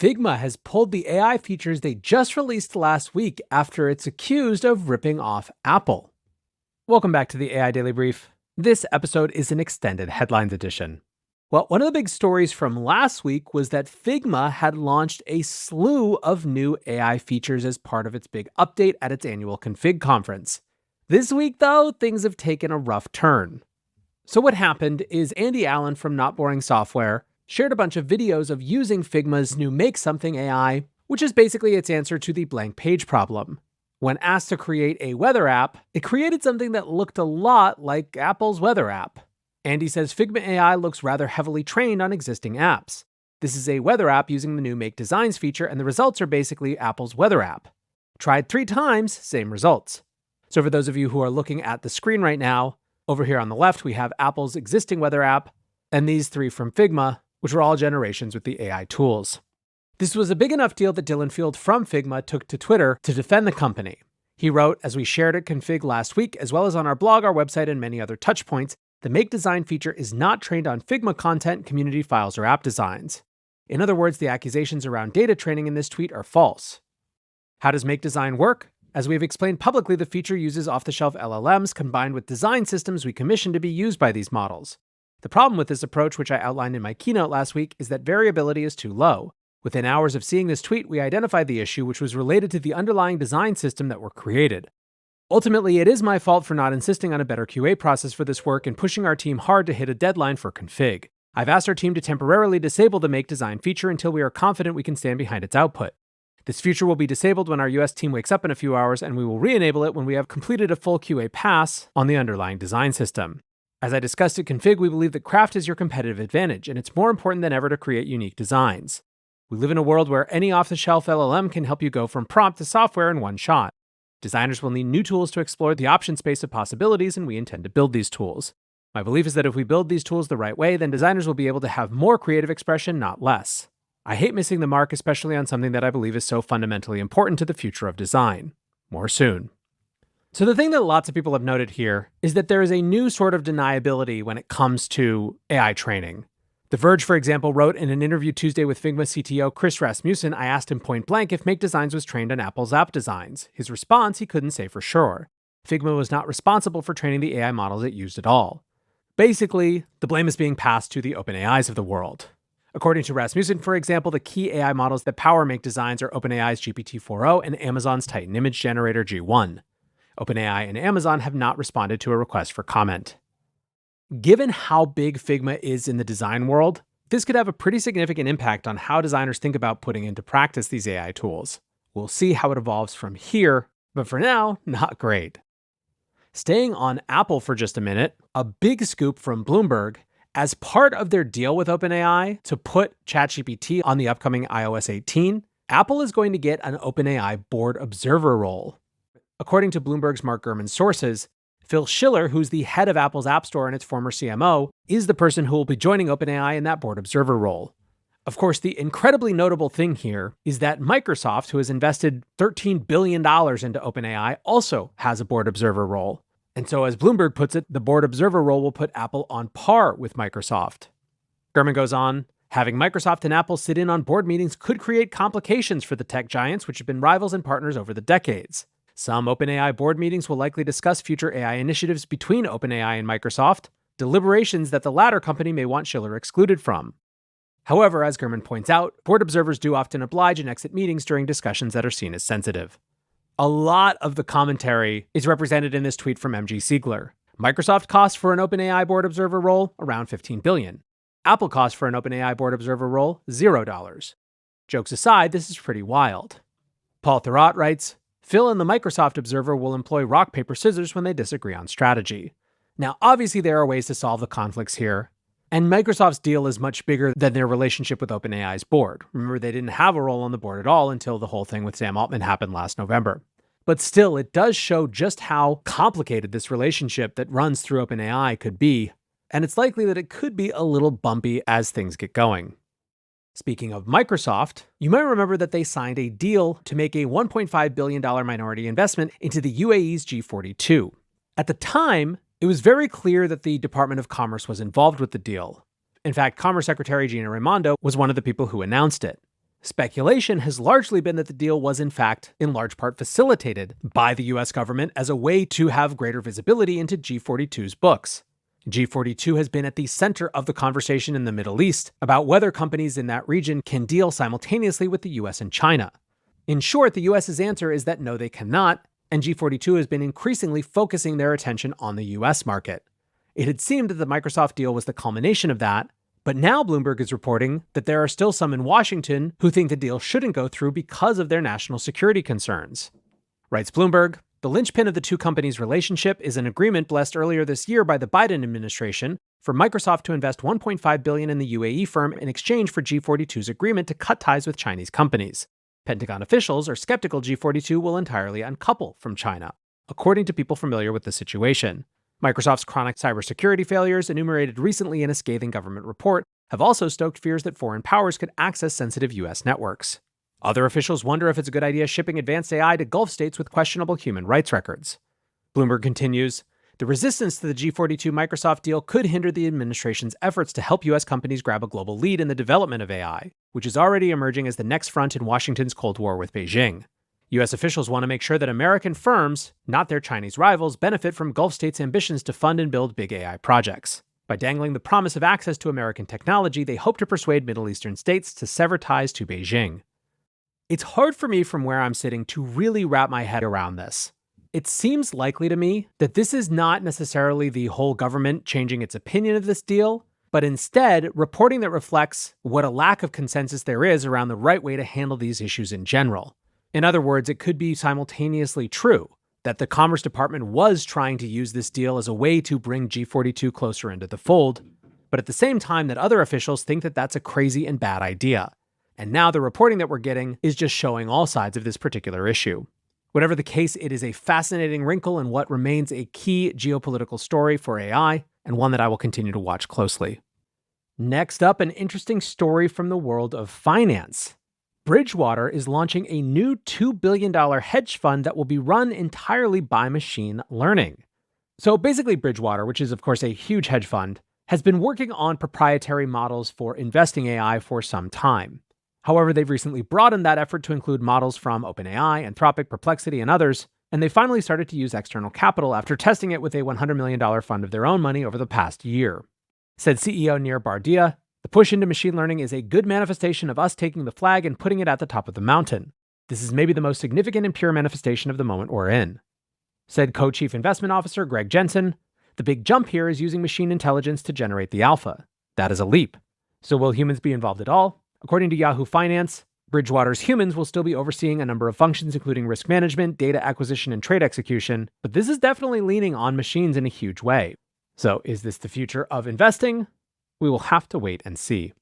Figma has pulled the AI features they just released last week after it's accused of ripping off Apple. Welcome back to the AI Daily Brief. This episode is an extended headlines edition. Well, one of the big stories from last week was that Figma had launched a slew of new AI features as part of its big update at its annual Config conference. This week, though, things have taken a rough turn. So what happened is Andy Allen from Not Boring Software shared a bunch of videos of using Figma's new Make Something AI, which is basically its answer to the blank page problem. When asked to create a weather app, it created something that looked a lot like Apple's weather app. Andy says Figma AI looks rather heavily trained on existing apps. This is a weather app using the new Make Designs feature, and the results are basically Apple's weather app. Tried 3 times, same results. So for those of you who are looking at the screen right now, over here on the left, we have Apple's existing weather app, and these 3 from Figma, which were all generations with the AI tools. This was a big enough deal that Dylan Field from Figma took to Twitter to defend the company. He wrote, as we shared at Config last week, as well as on our blog, our website, and many other touch points, the Make Design feature is not trained on Figma content, community files, or app designs. In other words, the accusations around data training in this tweet are false. How does Make Design work? As we've explained publicly, the feature uses off-the-shelf LLMs combined with design systems we commission to be used by these models. The problem with this approach, which I outlined in my keynote last week, is that variability is too low. Within hours of seeing this tweet, we identified the issue, which was related to the underlying design system that were created. Ultimately, it is my fault for not insisting on a better QA process for this work and pushing our team hard to hit a deadline for config. I've asked our team to temporarily disable the Make Design feature until we are confident we can stand behind its output. This feature will be disabled when our US team wakes up in a few hours, and we will re-enable it when we have completed a full QA pass on the underlying design system. As I discussed at Config, we believe that craft is your competitive advantage, and it's more important than ever to create unique designs. We live in a world where any off-the-shelf LLM can help you go from prompt to software in one shot. Designers will need new tools to explore the option space of possibilities, and we intend to build these tools. My belief is that if we build these tools the right way, then designers will be able to have more creative expression, not less. I hate missing the mark, especially on something that I believe is so fundamentally important to the future of design. More soon. So the thing that lots of people have noted here is that there is a new sort of deniability when it comes to AI training. The Verge, for example, wrote in an interview Tuesday with Figma CTO Chris Rasmussen, I asked him point blank if Make Designs was trained on Apple's app designs. His response, he couldn't say for sure. Figma was not responsible for training the AI models it used at all. Basically, the blame is being passed to the OpenAIs of the world. According to Rasmussen, for example, the key AI models that power Make Designs are OpenAI's GPT-4o and Amazon's Titan image generator G1. OpenAI and Amazon have not responded to a request for comment. Given how big Figma is in the design world, this could have a pretty significant impact on how designers think about putting into practice these AI tools. We'll see how it evolves from here, but for now, not great. Staying on Apple for just a minute, a big scoop from Bloomberg. As part of their deal with OpenAI to put ChatGPT on the upcoming iOS 18, Apple is going to get an OpenAI board observer role. According to Bloomberg's Mark Gurman's sources, Phil Schiller, who's the head of Apple's App Store and its former CMO, is the person who will be joining OpenAI in that board observer role. Of course, the incredibly notable thing here is that Microsoft, who has invested $13 billion into OpenAI, also has a board observer role. And so as Bloomberg puts it, the board observer role will put Apple on par with Microsoft. Gurman goes on, having Microsoft and Apple sit in on board meetings could create complications for the tech giants, which have been rivals and partners over the decades. Some OpenAI board meetings will likely discuss future AI initiatives between OpenAI and Microsoft, deliberations that the latter company may want Schiller excluded from. However, as Gurman points out, board observers do often oblige and exit meetings during discussions that are seen as sensitive. A lot of the commentary is represented in this tweet from MG Siegler. Microsoft costs for an OpenAI board observer role around $15 billion. Apple costs for an OpenAI board observer role $0. Jokes aside, this is pretty wild. Paul Thurrott writes, Phil and the Microsoft observer will employ rock, paper, scissors when they disagree on strategy. Now, obviously there are ways to solve the conflicts here, and Microsoft's deal is much bigger than their relationship with OpenAI's board. Remember, they didn't have a role on the board at all until the whole thing with Sam Altman happened last November. But still, it does show just how complicated this relationship that runs through OpenAI could be, and it's likely that it could be a little bumpy as things get going. Speaking of Microsoft, you might remember that they signed a deal to make a $1.5 billion minority investment into the UAE's G42. At the time, it was very clear that the Department of Commerce was involved with the deal. In fact, Commerce Secretary Gina Raimondo was one of the people who announced it. Speculation has largely been that the deal was, in fact, in large part facilitated by the US government as a way to have greater visibility into G42's books. G42 has been at the center of the conversation in the Middle East about whether companies in that region can deal simultaneously with the US and China. In short, the US's answer is that no, they cannot, and G42 has been increasingly focusing their attention on the US market. It had seemed that the Microsoft deal was the culmination of that, but now Bloomberg is reporting that there are still some in Washington who think the deal shouldn't go through because of their national security concerns. Writes Bloomberg, the linchpin of the two companies' relationship is an agreement blessed earlier this year by the Biden administration for Microsoft to invest $1.5 billion in the UAE firm in exchange for G42's agreement to cut ties with Chinese companies. Pentagon officials are skeptical G42 will entirely uncouple from China, according to people familiar with the situation. Microsoft's chronic cybersecurity failures, enumerated recently in a scathing government report, have also stoked fears that foreign powers could access sensitive US networks. Other officials wonder if it's a good idea shipping advanced AI to Gulf states with questionable human rights records. Bloomberg continues, the resistance to the G42 Microsoft deal could hinder the administration's efforts to help US companies grab a global lead in the development of AI, which is already emerging as the next front in Washington's Cold War with Beijing. US officials want to make sure that American firms, not their Chinese rivals, benefit from Gulf states' ambitions to fund and build big AI projects. By dangling the promise of access to American technology, they hope to persuade Middle Eastern states to sever ties to Beijing. It's hard for me from where I'm sitting to really wrap my head around this. It seems likely to me that this is not necessarily the whole government changing its opinion of this deal, but instead reporting that reflects what a lack of consensus there is around the right way to handle these issues in general. In other words, it could be simultaneously true that the Commerce Department was trying to use this deal as a way to bring G42 closer into the fold, but at the same time that other officials think that that's a crazy and bad idea. And now the reporting that we're getting is just showing all sides of this particular issue. Whatever the case, it is a fascinating wrinkle in what remains a key geopolitical story for AI, and one that I will continue to watch closely. Next up, an interesting story from the world of finance. Bridgewater is launching a new $2 billion hedge fund that will be run entirely by machine learning. So basically, Bridgewater, which is of course a huge hedge fund, has been working on proprietary models for investing AI for some time. However, they've recently broadened that effort to include models from OpenAI, Anthropic, Perplexity, and others, and they finally started to use external capital after testing it with a $100 million fund of their own money over the past year. Said CEO Nir Bardia, the push into machine learning is a good manifestation of us taking the flag and putting it at the top of the mountain. This is maybe the most significant and pure manifestation of the moment we're in. Said co-chief investment officer Greg Jensen, the big jump here is using machine intelligence to generate the alpha. That is a leap. So will humans be involved at all? According to Yahoo Finance, Bridgewater's humans will still be overseeing a number of functions, including risk management, data acquisition, and trade execution, but this is definitely leaning on machines in a huge way. So is this the future of investing? We will have to wait and see.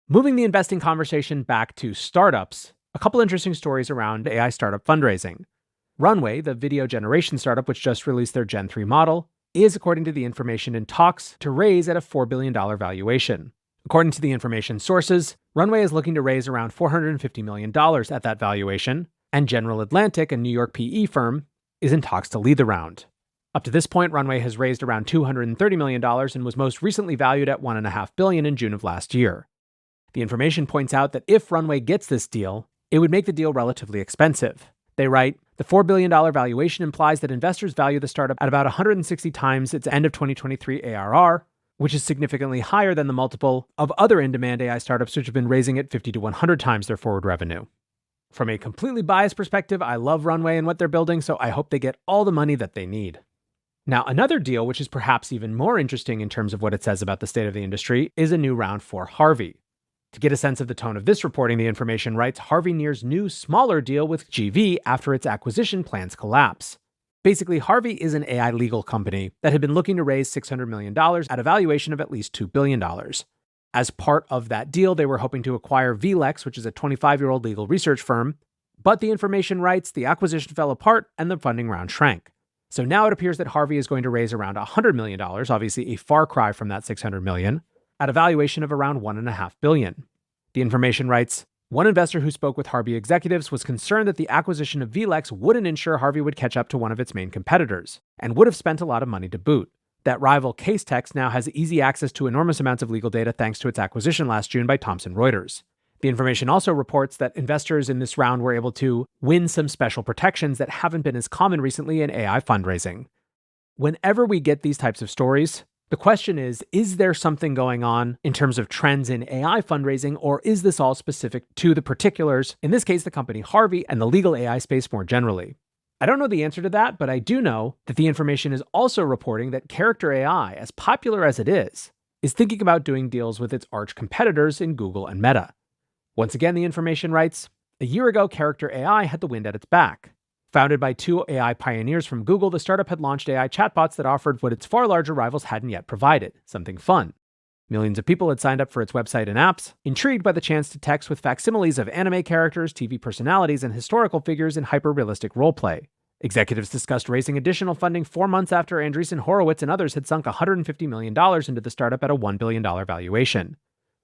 Moving the investing conversation back to startups, a couple interesting stories around AI startup fundraising. Runway, the video generation startup which just released their Gen 3 model, is, according to the information, in talks to raise at a $4 billion valuation. According to the information sources, Runway is looking to raise around $450 million at that valuation, and General Atlantic, a New York PE firm, is in talks to lead the round. Up to this point, Runway has raised around $230 million and was most recently valued at $1.5 billion in June of last year. The information points out that if Runway gets this deal, it would make the deal relatively expensive. They write, the $4 billion valuation implies that investors value the startup at about 160 times its end of 2023 ARR, which is significantly higher than the multiple of other in-demand AI startups which have been raising at 50 to 100 times their forward revenue. From a completely biased perspective, I love Runway and what they're building, so I hope they get all the money that they need. Now, another deal, which is perhaps even more interesting in terms of what it says about the state of the industry, is a new round for Harvey. To get a sense of the tone of this reporting, the information writes Harvey nears new, smaller deal with GV after its acquisition plans collapse. Basically, Harvey is an AI legal company that had been looking to raise $600 million at a valuation of at least $2 billion. As part of that deal, they were hoping to acquire VLEX, which is a 25-year-old legal research firm, but the information writes the acquisition fell apart and the funding round shrank. So now it appears that Harvey is going to raise around $100 million, obviously a far cry from that $600 million, at a valuation of around $1.5 billion. The information writes, one investor who spoke with Harvey executives was concerned that the acquisition of VLEX wouldn't ensure Harvey would catch up to one of its main competitors, and would have spent a lot of money to boot. That rival Casetext now has easy access to enormous amounts of legal data thanks to its acquisition last June by Thomson Reuters. The information also reports that investors in this round were able to win some special protections that haven't been as common recently in AI fundraising. Whenever we get these types of stories, the question is there something going on in terms of trends in AI fundraising, or is this all specific to the particulars, in this case, the company Harvey and the legal AI space more generally? I don't know the answer to that, but I do know that the information is also reporting that Character AI, as popular as it is thinking about doing deals with its arch competitors in Google and Meta. Once again, the information writes, a year ago, Character AI had the wind at its back. Founded by two AI pioneers from Google, the startup had launched AI chatbots that offered what its far larger rivals hadn't yet provided, something fun. Millions of people had signed up for its website and apps, intrigued by the chance to text with facsimiles of anime characters, TV personalities, and historical figures in hyper-realistic roleplay. Executives discussed raising additional funding 4 months after Andreessen Horowitz and others had sunk $150 million into the startup at a $1 billion valuation.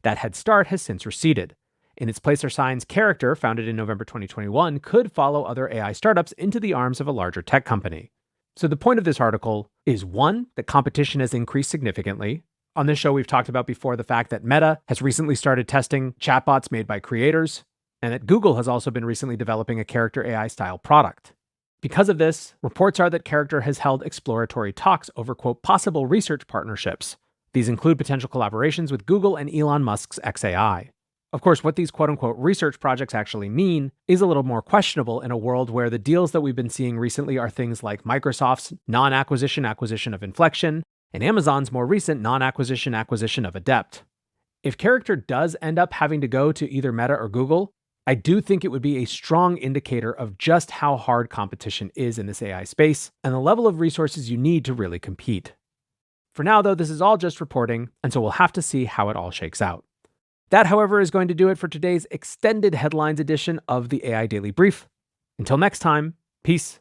That head start has since receded. In its place are signs Character, founded in November 2021, could follow other AI startups into the arms of a larger tech company. So the point of this article is, one, that competition has increased significantly. On this show, we've talked about before the fact that Meta has recently started testing chatbots made by creators, and that Google has also been recently developing a Character AI-style product. Because of this, reports are that Character has held exploratory talks over, quote, possible research partnerships. These include potential collaborations with Google and Elon Musk's xAI. Of course, what these quote-unquote research projects actually mean is a little more questionable in a world where the deals that we've been seeing recently are things like Microsoft's non-acquisition acquisition of Inflection and Amazon's more recent non-acquisition acquisition of Adept. If Character does end up having to go to either Meta or Google, I do think it would be a strong indicator of just how hard competition is in this AI space and the level of resources you need to really compete. For now, though, this is all just reporting, and so we'll have to see how it all shakes out. That, however, is going to do it for today's extended headlines edition of the AI Daily Brief. Until next time, peace.